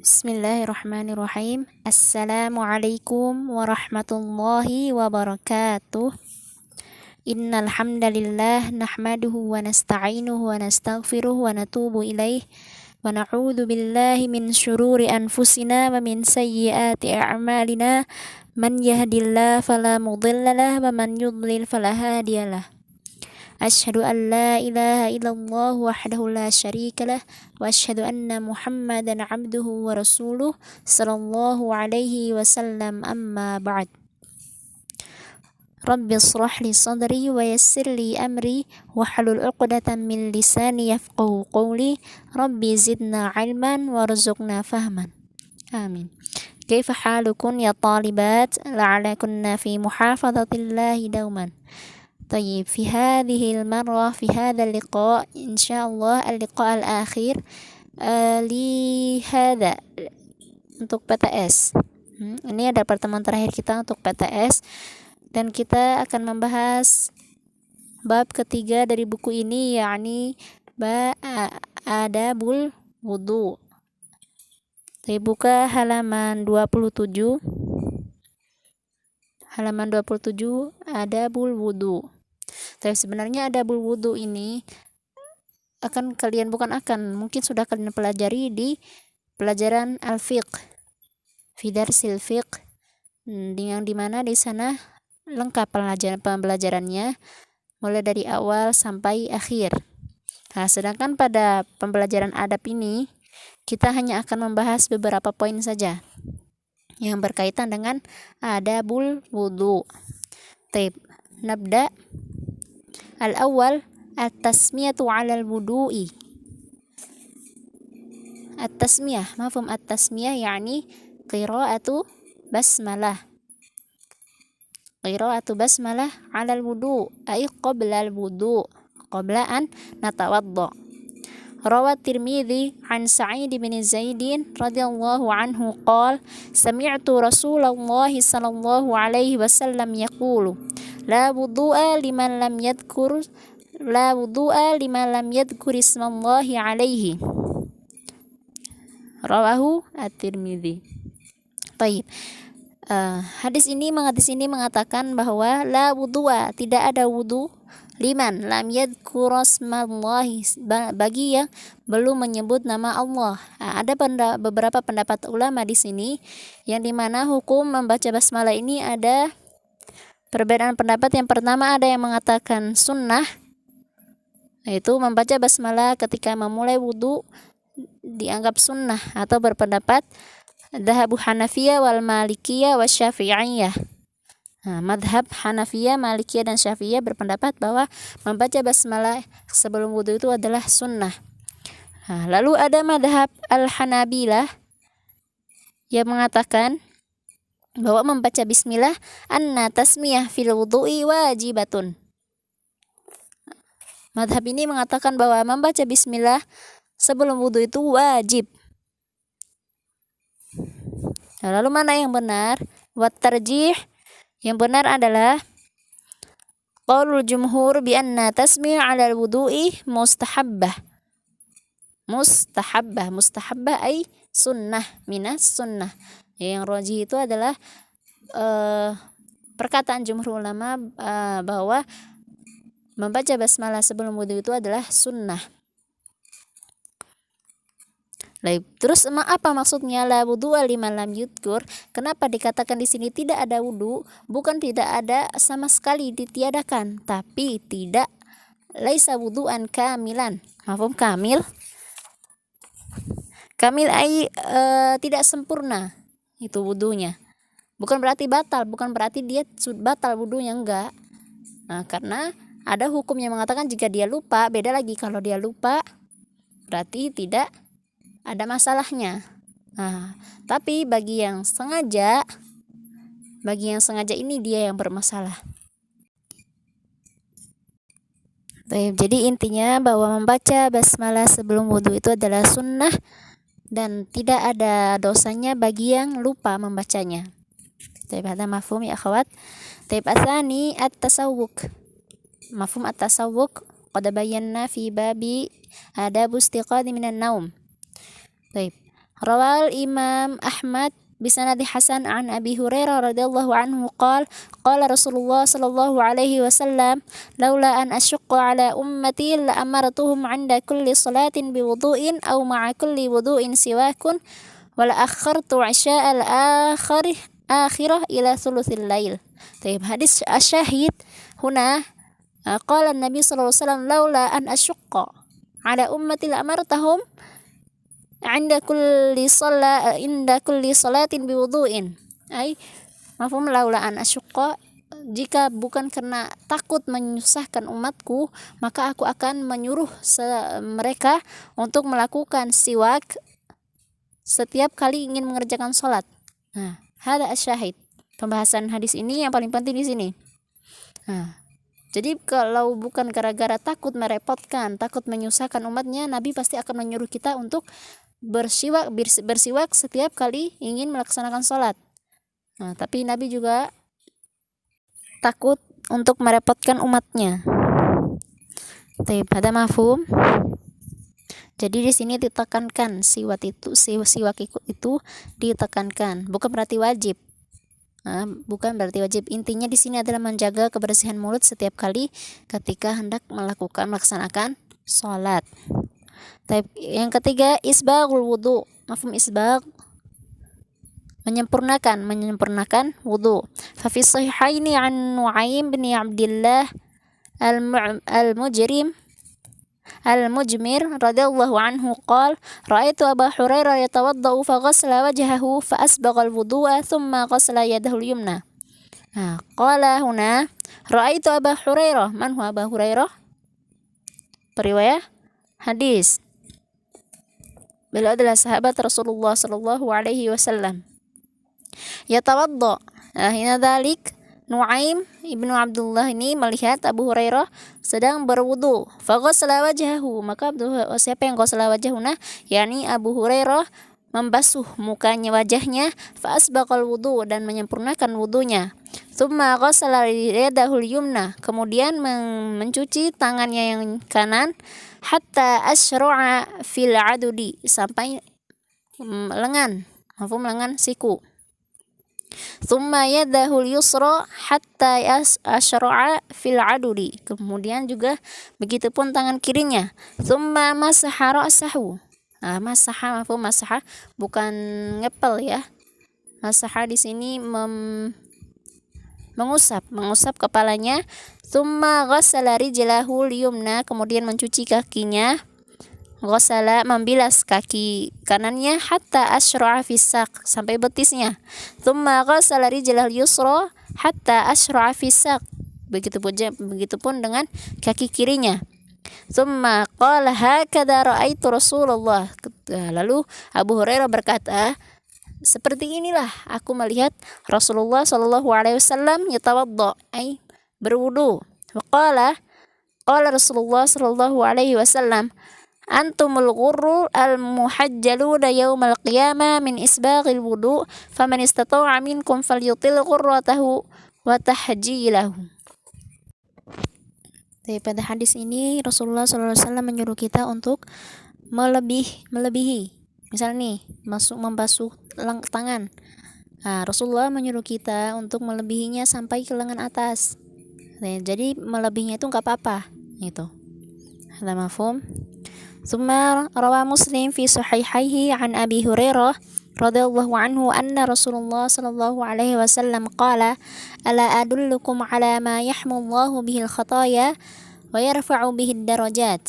Bismillahirrahmanirrahim. Assalamualaikum warahmatullahi wabarakatuh. Innal hamdalillah nahmaduhu wa nasta'inuhu wa nastaghfiruh wa natubu ilaih wa na'udzu billahi min syururi anfusina wa min sayyiati a'malina. Man yahdihillahu fala mudhillalah wa man yudlil fala hadiyalah. Asyhadu an la ilaha illallah wahdahu la syarikalah wa asyhadu anna Muhammadan abduhu wa rasuluh sallallahu alaihi wasallam, amma ba'd. Rabbi shrah li sadri wa yassir li amri wahlul 'uqdatam min lisani yafqahu qawli. Rabbi zidna 'ilman warzuqna fahman. Amin. Kaifa halukum ya talibat la'alakunna fi muhafadhatillahi dauman. طيب في هذه المرة في هذا اللقاء إن شاء الله اللقاء الأخير لهذا untuk PTS. Ini adalah pertemuan terakhir kita untuk PTS dan kita akan membahas bab ketiga dari buku ini, yakni adabul wudu. Saya buka halaman 27. Halaman 27 adabul wudu. Tapi sebenarnya adabul wudu ini mungkin sudah kalian pelajari di pelajaran al-fiqh, fi darsil fiqh, yang dimana di sana lengkap pembelajarannya mulai dari awal sampai akhir. Nah, sedangkan pada pembelajaran adab ini kita hanya akan membahas beberapa poin saja yang berkaitan dengan adabul wudu. Taib, nabda. Al-awwal at-tasmiyatu 'alal wudu'i. At-tasmiyah, mafhum at-tasmiyah yakni qira'atu basmalah. Qira'atu basmalah 'alal wudu' ay qabla al-wudu', qabla an natawadda. Rawat Tirmidzi an Sa'id bin Zaid radhiyallahu anhu qala sami'tu Rasulullah sallallahu alaihi wasallam yaqulu la wudu'a liman lam yadhkur ismallahi alaihi. Rawahu At-Tirmidzi. Baik. Hadis ini mengatakan bahwa la wudu'a, tidak ada wudu, liman lam yadhkur ismallahi, bagi yang belum menyebut nama Allah. Ada beberapa pendapat ulama di sini yang dimana hukum membaca basmalah ini ada perbedaan pendapat. Yang pertama, ada yang mengatakan sunnah, yaitu membaca basmalah ketika memulai wudu dianggap sunnah, atau berpendapat Dhahabu Hanafiyah wal Malikiyah wa Syafi'iyah. Madhab Hanafiyah, Malikiyah, dan Syafi'iyah berpendapat bahwa membaca basmalah sebelum wudu itu adalah sunnah. Lalu ada madhab Al-Hanabilah yang mengatakan bahwa membaca bismillah anna tasmiyah fil wudu'i wajibatun. Madhab ini mengatakan bahwa membaca bismillah sebelum wudu itu wajib. Lalu mana yang benar? Wat tarjih, yang benar adalah qaulul jumhur bi anna tasmiyah 'alal wudu'i mustahabbah. Mustahabbah ay sunnah, minas sunnah. Yang rajih itu adalah perkataan jumhur ulama bahwa membaca basmalah sebelum wudu itu adalah sunnah. Terus apa maksudnya la wudu'a liman lam yudhkur? Kenapa dikatakan di sini tidak ada wudu? Bukan tidak ada sama sekali, ditiadakan, tapi tidak laisa wudu'an kamilan. Mafhum kamil? Kamil ay tidak sempurna itu wudunya. Bukan berarti batal, bukan berarti dia batal wudunya, enggak. Karena ada hukum yang mengatakan jika dia lupa, beda lagi kalau dia lupa berarti tidak ada masalahnya. Tapi bagi yang sengaja ini dia yang bermasalah. Jadi intinya bahwa membaca basmalah sebelum wudu itu adalah sunnah dan tidak ada dosanya bagi yang lupa membacanya. Ada mafhum ya akhwat? Asani at-tasawwuk. Mafhum at-tasawwuk qad bayyana fi babi adabu istiqadhi minan naum. Baik. Rawal Imam Ahmad بسند حسن عن أبي هريرة رضي الله عنه قال قال رسول الله صلى الله عليه وسلم لولا أن أشق على أمتي لأمرتهم عند كل صلاة بوضوء أو مع كل وضوء سواك ولأخرت عشاء آخرة إلى ثلث الليل. طيب حديث الشاهد هنا قال النبي صلى الله عليه وسلم لولا أن أشق على أمتي لأمرتهم عند كل صلاة بوضوء ay mafhum laula an asyqa, jika bukan karena takut menyusahkan umatku maka aku akan menyuruh mereka untuk melakukan siwak setiap kali ingin mengerjakan sholat. Nah, hada asyahid. Pembahasan hadis ini yang paling penting di sini. Nah, jadi kalau bukan gara-gara takut merepotkan, takut menyusahkan umatnya, Nabi pasti akan menyuruh kita untuk bersiwak setiap kali ingin melaksanakan sholat. Nah, tapi Nabi juga takut untuk merepotkan umatnya. Taib, ada mafhum? Jadi di sini ditekankan siwak itu ditekankan, bukan berarti wajib. Bukan berarti wajib. Intinya di sini adalah menjaga kebersihan mulut setiap kali ketika hendak melaksanakan sholat. Yang ketiga, isbaghul wudu. Mafhum isbagh, menyempurnakan wudu. Fa fi sahihaini an Nu'aim bin Abdullah المجمر رضي الله عنه قال رأيت أبا هريرة يتوضأ فغسل وجهه فأسبغ الوضوء ثم غسل يده اليمنى. قال هنا رأيت أبا هريرة. من هو أبا هريرة؟ Periwayat hadis, beliau adalah sahabat Rasulullah sallallahu alaihi wasallam. Yatawadda. Hina dzalik Nu'aim ibnu Abdullah ini melihat Abu Hurairah sedang berwudu. Faghasala wajhahu, maka siapa yang ghasala wajhuna, yakni Abu Hurairah membasuh mukanya, wajahnya, fa asbaqal wudu, dan menyempurnakan wudunya. Tsumma ghasala yadahul yumna, kemudian mencuci tangannya yang kanan, hatta asyra'a fil adudi, sampai lengan, mafhum lengan siku. Tsumma yadahul yusra hatta asyra'a fil adudi, kemudian juga begitupun tangan kirinya. Tsumma masaha ra'sahu. Masaha, mafhum masaha bukan ngepel ya. Masaha di sini mengusap kepalanya. Tsumma ghassala rijlahul yumna, kemudian mencuci kakinya. Ghassala, membilas kaki kanannya, hatta asyra'a fis-saq, sampai betisnya. Tsumma ghassala rijlahul yusra hatta asyra'a fis-saq, begitupun dengan kaki kirinya. Tsumma qala hakadha ra'aitu Rasulullah. Lalu Abu Hurairah berkata, seperti inilah aku melihat Rasulullah sallallahu alaihi wasallam yatawadda, ay berwudu. Qala Rasulullah sallallahu alaihi wasallam, antumul ghurru al-muhajjaluna yaumal qiyamah min isbaghil wudu, faman istata'a minkum falyutil ghurratahu wa tahjilahu. Pada hadis ini Rasulullah sallallahu alaihi wasallam menyuruh kita untuk melebihi. Misal nih, membasuh tangan. Rasulullah menyuruh kita untuk melebihinya sampai ke lengan atas. Jadi melebihinya itu enggak apa-apa gitu. Ada mafhum? Tsumma rawa Muslim fi sahihaihi an Abi Hurairah radhiyallahu anhu anna Rasulullah sallallahu alaihi wasallam qala ala adullukum ala ma yahmu Allahu bihi al-khataya wa yarfa'u bihi ad-darajat.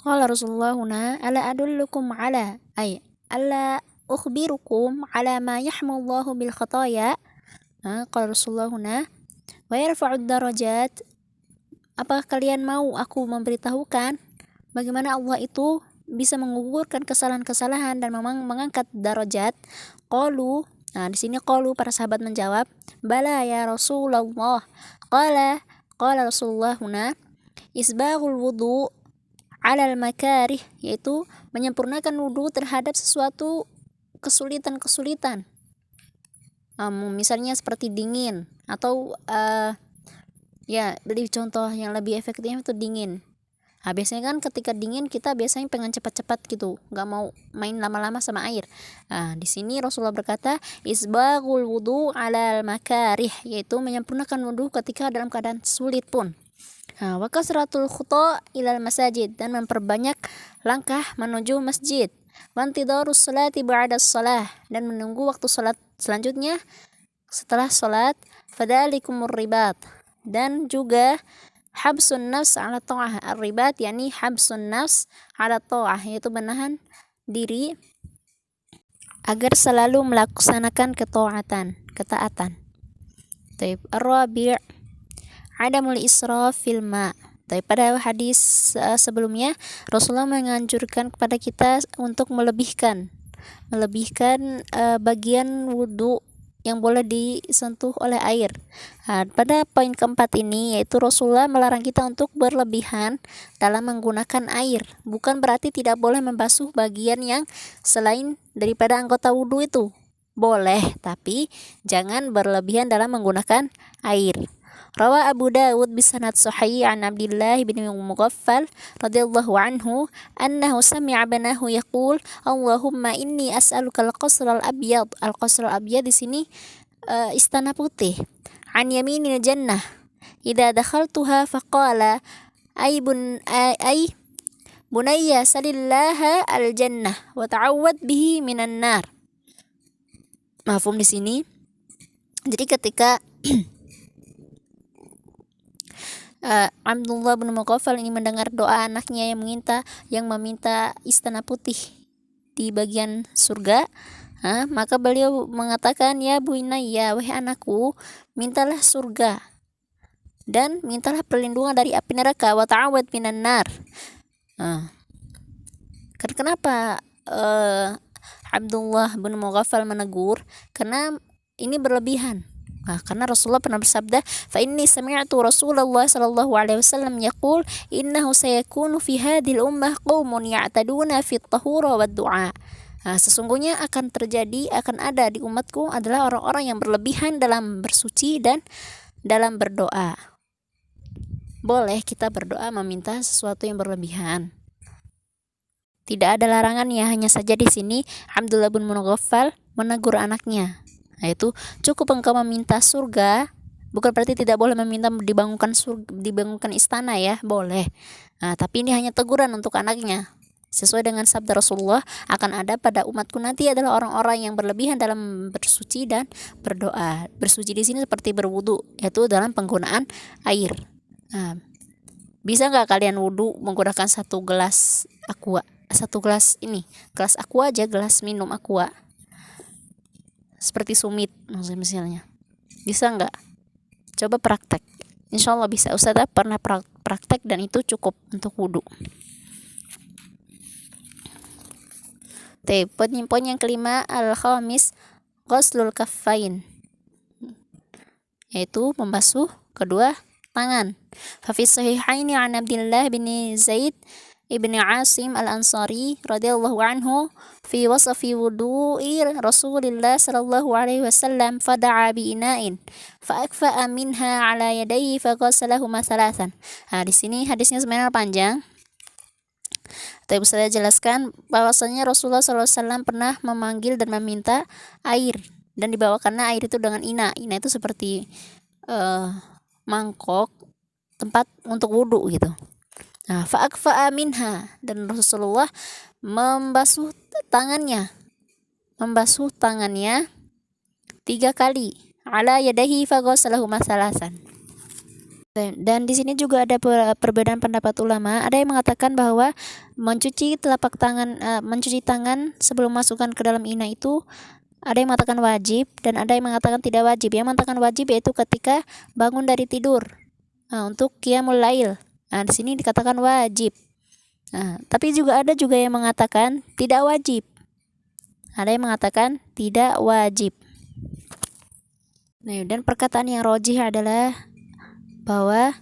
Qala Rasulullah huna ala adullukum ala, ay ala ukhbirukum ala ma yahmu Allahu bil khataya. Qala Rasulullah huna wa yarfa'u ad-darajat, apakah kalian mau aku memberitahukan bagaimana Allah itu bisa menggugurkan kesalahan-kesalahan dan mengangkat darajat? Qalu, di sini qalu, para sahabat menjawab, bala ya Rasulullah. Qala Rasulullah huna isbaghul wudu 'alal makarih, yaitu menyempurnakan wudu terhadap sesuatu kesulitan-kesulitan. Misalnya seperti dingin atau ya, lebih contoh yang lebih efektif itu dingin. Biasanya kan ketika dingin kita biasanya pengen cepat-cepat gitu, nggak mau main lama-lama sama air. Di sini Rasulullah berkata, isbaghul wudu alal makarih, yaitu menyempurnakan wudu ketika dalam keadaan sulit pun. Wa kasratul khuta ilal masajid, dan memperbanyak langkah menuju masjid. Wa intidarus salati ba'da shalah, dan menunggu waktu salat selanjutnya setelah salat. Fadalikumur ribat, dan juga habsun nafs ala ta'ah. Ar-ribat yakni habsun nafs ala ta'ah, yaitu menahan diri agar selalu melaksanakan ketaatan. Taib ar-rabi' adamul israf fil ma'. Pada hadis sebelumnya Rasulullah menganjurkan kepada kita untuk melebihkan bagian wudu yang boleh disentuh oleh air. Pada poin keempat ini, yaitu Rasulullah melarang kita untuk berlebihan dalam menggunakan air. Bukan berarti tidak boleh membasuh bagian yang selain daripada anggota wudhu itu. Boleh, tapi jangan berlebihan dalam menggunakan air. Rawa Abu Dawud bisanad sahih an Abdullah bin Mughaffal radhiyallahu anhu annahu sami'a banahu yaqul Allahumma inni as'aluka al-qasr al-abyad. Al-qasr al-abyad di sini istana putih. An yaminil jannah. Idza dakhaltuha faqala ay bunayya salillaha al-jannah wa ta'awwad bihi minan nar. Mafhum di sini. Jadi ketika Abdullah bin Mughaffal ini mendengar doa anaknya yang meminta istana putih di bagian surga, maka beliau mengatakan, ya bunayya, wahai anakku, mintalah surga dan mintalah perlindungan dari api neraka, wa ta'awad minan nar. Kenapa Abdullah bin Mughaffal menegur? Karena ini berlebihan. Karena Rasulullah pernah bersabda, fa inni sami'tu Rasulullah sallallahu alaihi wasallam yaqul innahu sayakunu fi hadhil ummah qaumun ya'taduna fi at-tahura wad du'a. Sesungguhnya akan ada di umatku adalah orang-orang yang berlebihan dalam bersuci dan dalam berdoa. Boleh kita berdoa meminta sesuatu yang berlebihan. Tidak ada larangannya, hanya saja di sini Abdullah bin Mughaffal menegur anaknya. Yaitu cukup engkau meminta surga, bukan berarti tidak boleh meminta dibangunkan istana ya, boleh. Tapi ini hanya teguran untuk anaknya. Sesuai dengan sabda Rasulullah, akan ada pada umatku nanti adalah orang-orang yang berlebihan dalam bersuci dan berdoa. Bersuci di sini seperti berwudu, yaitu dalam penggunaan air. Bisa nggak kalian wudu menggunakan satu gelas aqua, gelas aqua aja, gelas minum aqua, seperti sumit misalnya, bisa nggak? Coba praktek, insya Allah bisa. Ustazah pernah praktek dan itu cukup untuk wudu. Poin yang kelima, al-khamis ghuslul kaffain, yaitu membasuh kedua tangan. Fa fi sahihaini an Abdullah bin Zaid ibni Asim al-Ansari radhiyallahu anhu fi wasfi wudu'i Rasulillah sallallahu alaihi wasallam fada'a bi ina'in fa akfa'a minha ala yadayhi fa ghasalahuma thalathan. Di sini hadisnya sebenarnya panjang. Tapi saya jelaskan bahwasanya Rasulullah SAW pernah memanggil dan meminta air, dan dibawakannya air itu dengan ina. Ina itu seperti mangkok tempat untuk wudu gitu. Fa'akfa'a minha, dan Rasulullah membasuh tangannya 3 kali. Ala yadahi faghasalahuma thalathan. Dan di sini juga ada perbedaan pendapat ulama. Ada yang mengatakan bahwa mencuci tangan sebelum masukkan ke dalam ina itu, ada yang mengatakan wajib dan ada yang mengatakan tidak wajib. Yang mengatakan wajib yaitu ketika bangun dari tidur, untuk qiyamul lail. Di sini dikatakan wajib. Tapi ada juga yang mengatakan tidak wajib. Ada yang mengatakan tidak wajib. Dan perkataan yang rajih adalah bahwa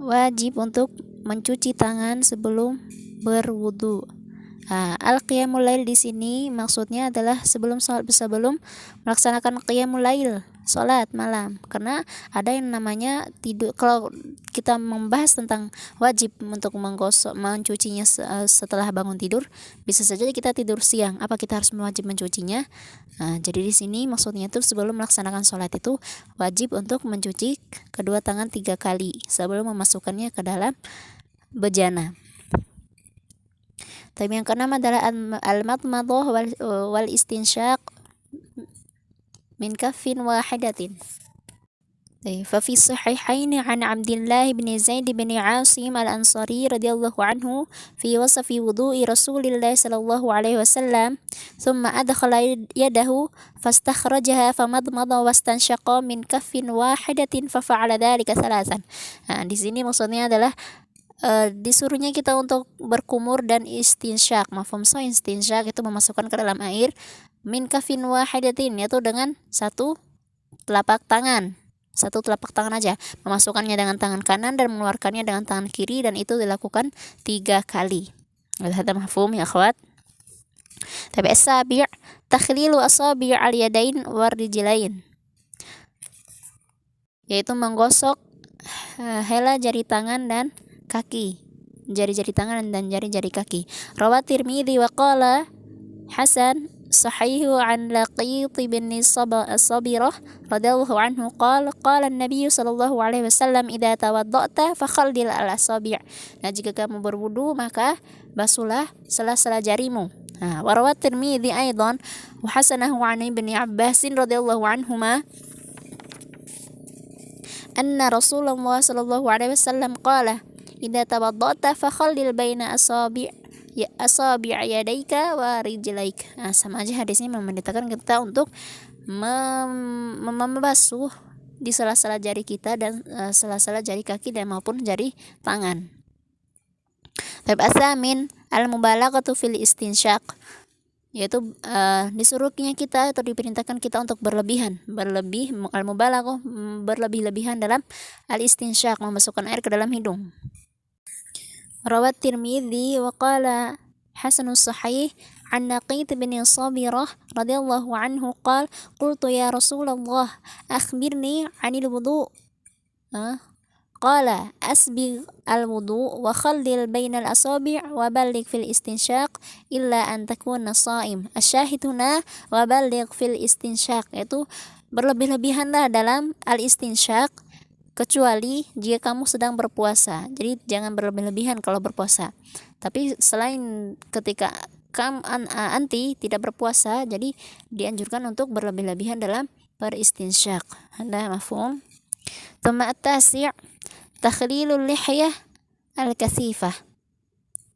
wajib untuk mencuci tangan sebelum berwudu. Al-qiyamul lail di sini maksudnya adalah sebelum melaksanakan qiyamul lail, sholat malam. Karena ada yang namanya tidur, kalau kita membahas tentang wajib untuk menggosok mencucinya setelah bangun tidur, bisa saja kita tidur siang, apa kita harus wajib mencucinya? Jadi di sini maksudnya itu sebelum melaksanakan sholat itu wajib untuk mencuci kedua tangan 3 kali sebelum memasukkannya ke dalam bejana. Tapi yang keenam adalah al-madmadah wal istinsyaq min kaffin wahidatin. ففي الصحيحين عن عبد الله بن زيد بن عاصم الأنصاري رضي الله عنه في وصف وضوء رسول الله صلى الله عليه وسلم ثم أدخل يده فاستخرجها فمضمض واستنشق من كف واحدة ففعل ذلك ثلاثا. Di sini maksudnya adalah disuruhnya kita untuk berkumur dan istinsyak. Mafhum istinsyak itu memasukkan ke dalam air min kafin wahidatin, yaitu dengan satu telapak tangan aja, memasukkannya dengan tangan kanan dan mengeluarkannya dengan tangan kiri, dan itu dilakukan 3 kali. Hadza mafhum ya akhwat. Tapi as-sabi' takhlilu asabi' al-yadain war rijlain, yaitu menggosok hela jari tangan dan kaki, jari-jari tangan dan jari-jari kaki. Rawat Tirmidzi wa qala Hasan sahihu an Laqit bin Sabirah radhiyallahu anhu qala an-nabiy sallallahu alaihi wasallam idza tawadda'ta fakhallil al-asabi'. Nah, jika kamu berwudu maka basuhlah sela-sela jarimu. Wa rawat Tirmidzi aidan wa hasanahu an Ibnu Abbas radhiyallahu anhuma anna Rasulullah sallallahu alaihi wasallam qala idza tawadda'ta fakhallil baina asabi' yadaika wa rijlaik. Sama aja hadisnya memerintahkan kita untuk membasuh di sela-sela jari kita dan sela-sela jari kaki dan maupun jari tangan. Asamin al-mubalaghatu fil istinsyak, yaitu disuruhnya kita atau diperintahkan kita untuk al-mubalaghah, berlebih-lebihan dalam al-istinsyak, memasukkan air ke dalam hidung. Rawat Tirmidzi wa qala Hasan sahih an Laqit bin Sabirah radhiyallahu anhu qala qultu ya Rasulullah akhbirni 'anil wudu'. Qala asbigh al-wudu' wa khallil bainal asabi' wa balligh fil istinsyaq illa an takuna sha'im. Asyahid huna wa balligh fil istinsyaq, yaitu berlebih-lebihanlah dalam al-istinsyaq kecuali jika kamu sedang berpuasa. Jadi jangan berlebih-lebihan kalau berpuasa. Tapi selain ketika anti tidak berpuasa, jadi dianjurkan untuk berlebih-lebihan dalam beristinsyak. Ada mafhum? Tsumma at-tasi' takhlilul lihyah al-kathifah,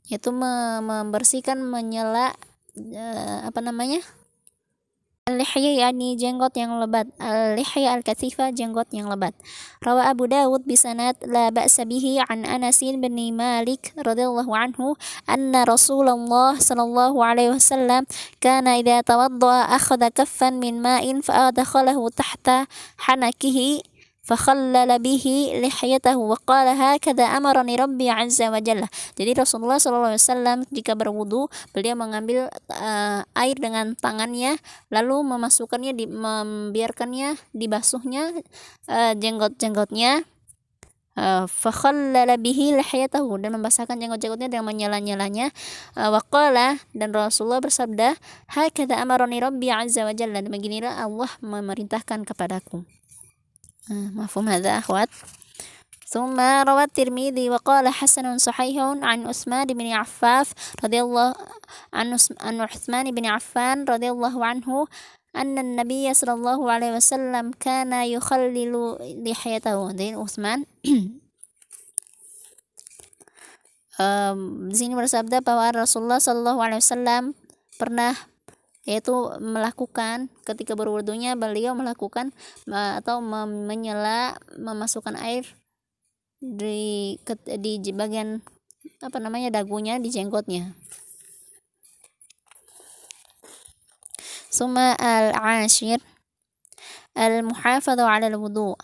yaitu membersihkan, menyela al-lihya yakni jenggot yang lebat. Al-lihya al-kathifah, jenggot yang lebat. Rawa Abu Dawud bisanad la ba'sa bihi an Anas bin Malik radhiyallahu anhu anna Rasulullah sallallahu alaihi wasallam kana idza tawaddaa akhadha kaffan min ma'in fa adkhalahu tahta hanakihi fakhallala bihi lihiyatahu wa qala hakadha amarani rabbi azza wa jalla. Jadi Rasulullah sallallahu alaihi wasallam jika berwudu, beliau mengambil air dengan tangannya lalu memasukkannya membiarkannya dibasuhnya jenggot-jenggotnya, fakhallala bihi lihiyatahu, dan membasahkan jenggot-jenggotnya dengan menyela-nyelanya. Wa qala, dan Rasulullah bersabda, hakadha amarani rabbi azza wa jalla, beginilah Allah memerintahkan kepadaku. مفهوم هذا أخوات. ثم روى الترمذي وقال حسن صحيح عن عثمان بن عفان رضي الله عنه أن النبي صلى الله عليه وسلم كان يخلل لحيته. Jadi Utsman di sini bersabda bahwa Rasulullah sallallahu alaihi wasallam pernah, yaitu melakukan ketika berwudunya, beliau melakukan atau menyela, memasukkan air di bagian dagunya, di jenggotnya. Summa al-ashir al-muhafadhah 'ala al-wudu'.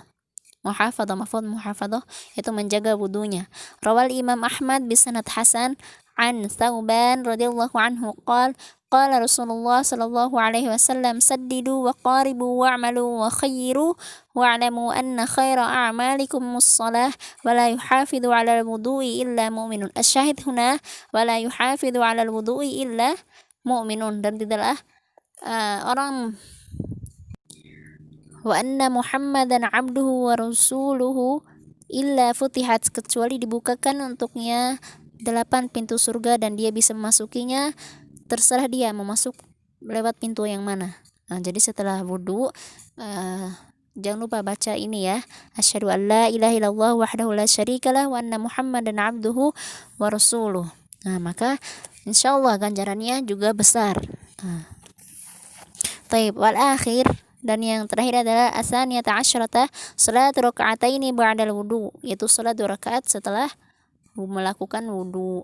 Muhafadhah, mafhum muhafadhah itu menjaga wudunya. Rawal Imam Ahmad bisanad hasan an Thauban radhiyallahu anhu qala Qala Rasulullah sallallahu alaihi wasallam saddidu wa qaribu wa'malu wa khayru wa'lamu anna khaira a'malikum as-salah wa la yuhafidhu 'ala al-wudu'i illa mu'minun. Asyahid huna wa la yuhafidhu 'ala al-wudu'i illa mu'minun, dan tidaklah orang wa anna Muhammadan 'abduhu wa rasuluhu illa futihat, kecuali dibukakan untuknya 8 pintu surga dan dia bisa memasukinya, terserah dia mau masuk lewat pintu yang mana. Nah, jadi setelah wudu jangan lupa baca ini ya, asyhadu an la ilaha illallah wahdahu la syarikalah wa anna Muhammadan 'abduhu wa rasuluh. Nah, maka insyaallah ganjarannya juga besar. Taib, wal akhir, dan yang terakhir adalah asaniyata asyrata salat raka'ataini ba'dal wudu, yaitu salat 2 rakaat setelah melakukan wudu.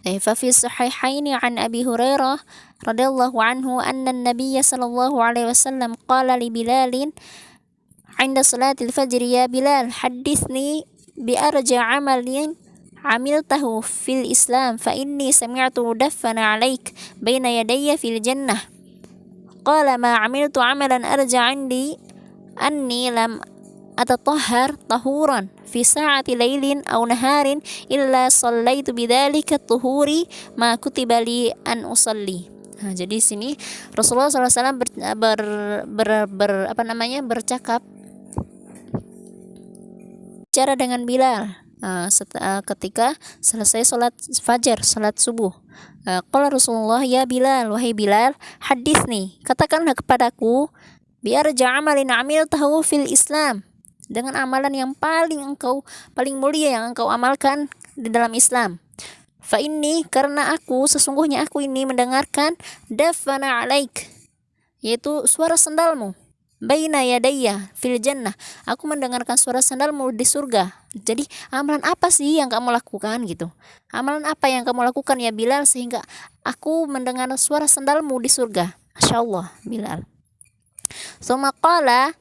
Fa fi sahihaini an Abi Hurairah radhiyallahu anhu anna an-nabiy sallallahu alaihi wasallam qala li Bilalin 'inda salatil fajr, ya Bilal hadithni bi arja 'amalin amiltahu fil Islam fa inni sami'tu daffana 'alaik baina yadayya fil jannah. Qala ma 'amiltu 'amalan arja 'indi anni lam atatahhar tahuran fi sa'ati lailin aw naharin illa sallaitu bidzalika tuhuri ma kutiba li an usalli. Nah, jadi sini Rasulullah SAW bercakap bicara dengan Bilal ketika selesai sholat fajar, sholat subuh. Qala Rasulullah, ya Bilal, wahai Bilal, hadis nih, katakanlah kepadaku, biar amalin amil tahu fil Islam, dengan amalan yang paling mulia yang engkau amalkan di dalam Islam. Fa inni, karena sesungguhnya aku ini mendengarkan dafana alaik, yaitu suara sandalmu, baina yadayya fil jannah, aku mendengarkan suara sandalmu di surga. Jadi amalan apa sih yang kamu lakukan gitu? Amalan apa yang kamu lakukan ya Bilal sehingga aku mendengar suara sandalmu di surga? Masya Allah, Bilal. Tsumma qala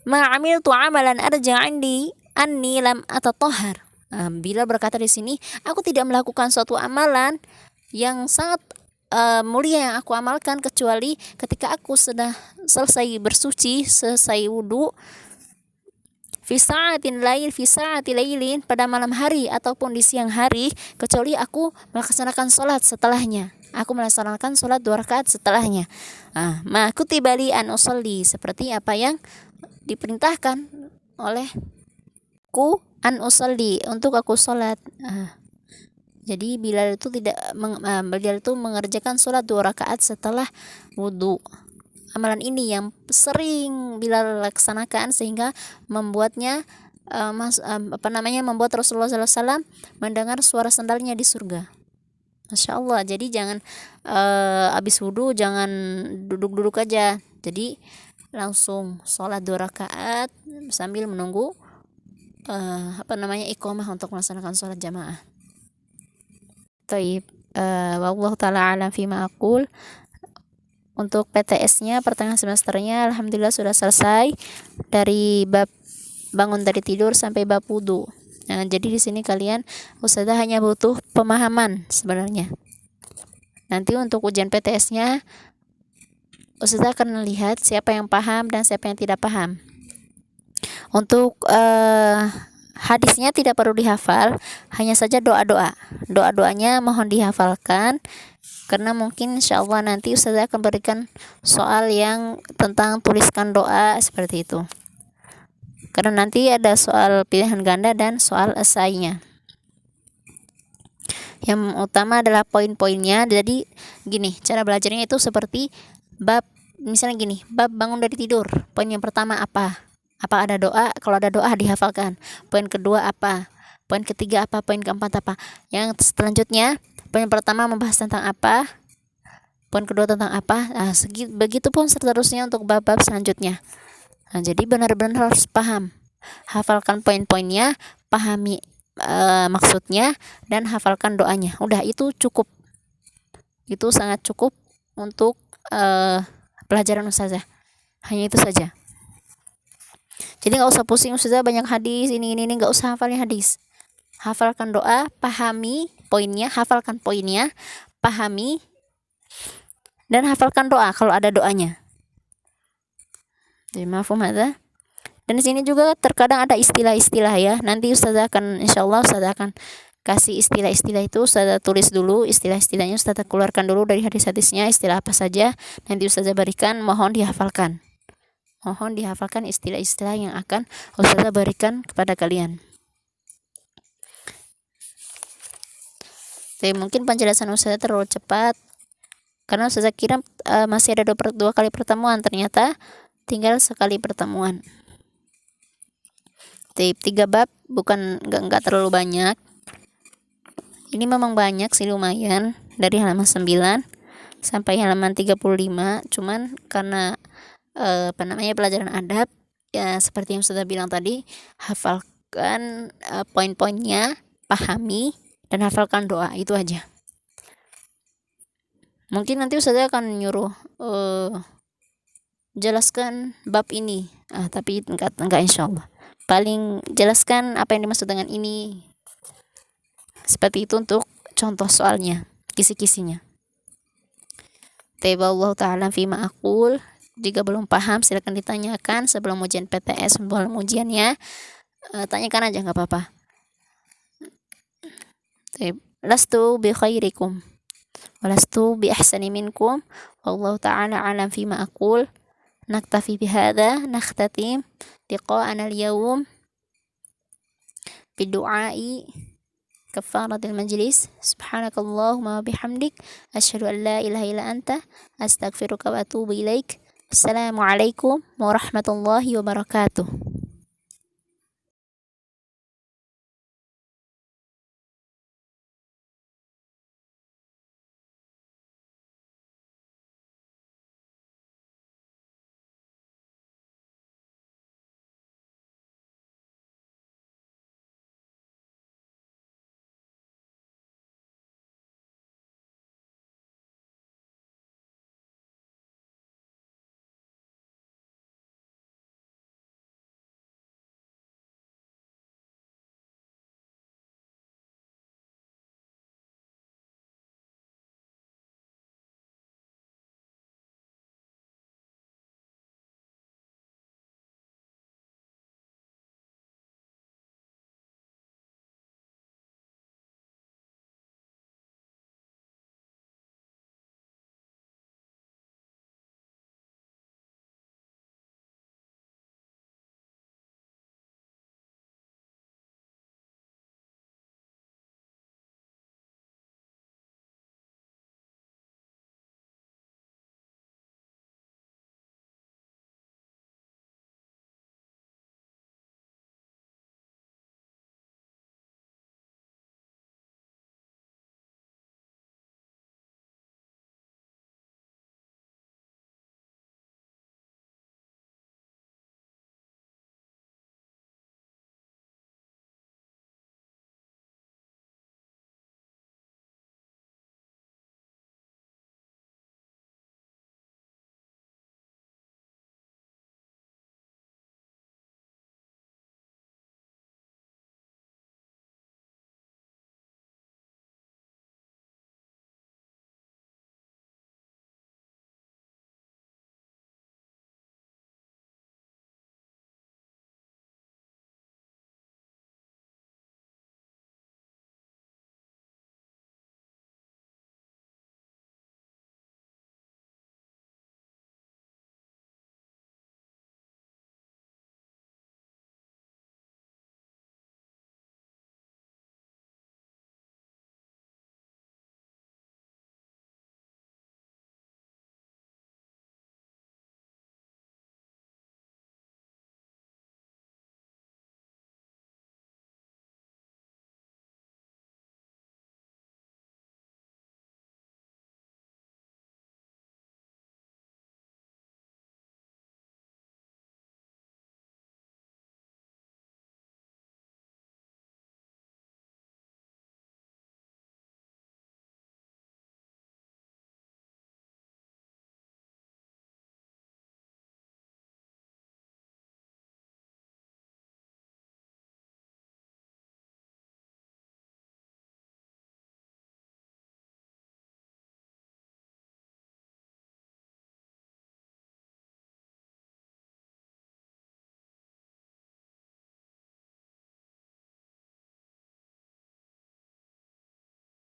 ma 'amiltu 'amalan arja 'indi anni lam atatahhar. Bilal berkata di sini, aku tidak melakukan suatu amalan yang sangat mulia yang aku amalkan kecuali ketika aku sudah selesai bersuci, selesai wudu, fi sa'ati lailin, pada malam hari ataupun di siang hari, kecuali aku melaksanakan sholat setelahnya. Aku melaksanakan sholat 2 rakaat setelahnya. Ma kutiba li an usalli, seperti apa yang diperintahkan oleh ku an usalli, untuk aku sholat. Jadi Bilal itu mengerjakan sholat 2 rakaat setelah wudu. Amalan ini yang sering Bilal laksanakan sehingga membuatnya membuat Rasulullah SAW mendengar suara sandalnya di surga. Masya Allah. Jadi jangan habis wudu jangan duduk-duduk aja. Jadi langsung sholat 2 rakaat sambil menunggu iqamah untuk melaksanakan sholat jamaah. Taib, wallahu ta'ala alam fima aqul. Untuk PTS-nya pertengahan semesternya alhamdulillah sudah selesai, dari bab bangun dari tidur sampai bab wudu. Nah, jadi di sini kalian ustazah hanya butuh pemahaman sebenarnya. Nanti untuk ujian PTS-nya ustazah akan lihat siapa yang paham dan siapa yang tidak paham. Untuk hadisnya tidak perlu dihafal, hanya saja doa-doanya mohon dihafalkan, karena mungkin insyaallah nanti ustazah akan berikan soal yang tentang tuliskan doa seperti itu, karena nanti ada soal pilihan ganda dan soal esainya. Yang utama adalah poin-poinnya. Jadi gini, cara belajarnya itu seperti bab, misalnya gini, bab bangun dari tidur, poin yang pertama apa ada doa, kalau ada doa dihafalkan. Poin kedua apa, poin ketiga apa, poin keempat apa. Yang selanjutnya, poin pertama membahas tentang apa, poin kedua tentang apa. Begitu pun seterusnya untuk bab-bab selanjutnya. Jadi benar-benar harus paham, hafalkan poin-poinnya, pahami maksudnya, dan hafalkan doanya. Udah, itu cukup, itu sangat cukup untuk pelajaran ustazah. Hanya itu saja. Jadi nggak usah pusing ustazah banyak hadis ini nggak usah hafalin hadis. Hafalkan doa, pahami poinnya, hafalkan poinnya, pahami, dan hafalkan doa kalau ada doanya. Jadi mafhum hadza? Dan di sini juga terkadang ada istilah-istilah ya. Nanti Ustazah akan, insyaallah Ustazah akan kasih istilah-istilah itu. Ustazah tulis dulu istilah-istilahnya, Ustazah keluarkan dulu dari hadis-hadisnya, istilah apa saja. Nanti Ustazah berikan, mohon dihafalkan. Mohon dihafalkan istilah-istilah yang akan Ustazah berikan kepada kalian. Jadi mungkin penjelasan Ustazah terlalu cepat, karena Ustazah kira masih ada dua kali pertemuan, ternyata tinggal sekali pertemuan. 3 bab, bukan enggak terlalu banyak. Ini memang banyak sih, lumayan, dari halaman 9 sampai halaman 35. Cuman karena pelajaran adab ya, seperti yang sudah bilang tadi, hafalkan poin-poinnya, pahami, dan hafalkan doa, itu aja. Mungkin nanti Ustazah akan nyuruh jelaskan bab ini, tapi enggak insyaallah. Paling jelaskan apa yang dimaksud dengan ini, seperti itu untuk contoh soalnya, kisi-kisinya. Taballahu ta'ala fima aqul. Jika belum paham silakan ditanyakan sebelum ujian PTS, sebelum ujiannya, tanyakan aja, nggak apa-apa. Lastu bi khairikum walastu bi ahsani minkum, wallahu ta'ala alam fima aqul. Naktafi bihadza, nakhtatim liqa'ana al-yawm bidu'ai kafaratil majlis. Subhanakallahumma wa bihamdik, asyhadu an la ilaha illa anta, astaghfiruka wa atubu ilaik. Assalamualaikum warahmatullahi wabarakatuh.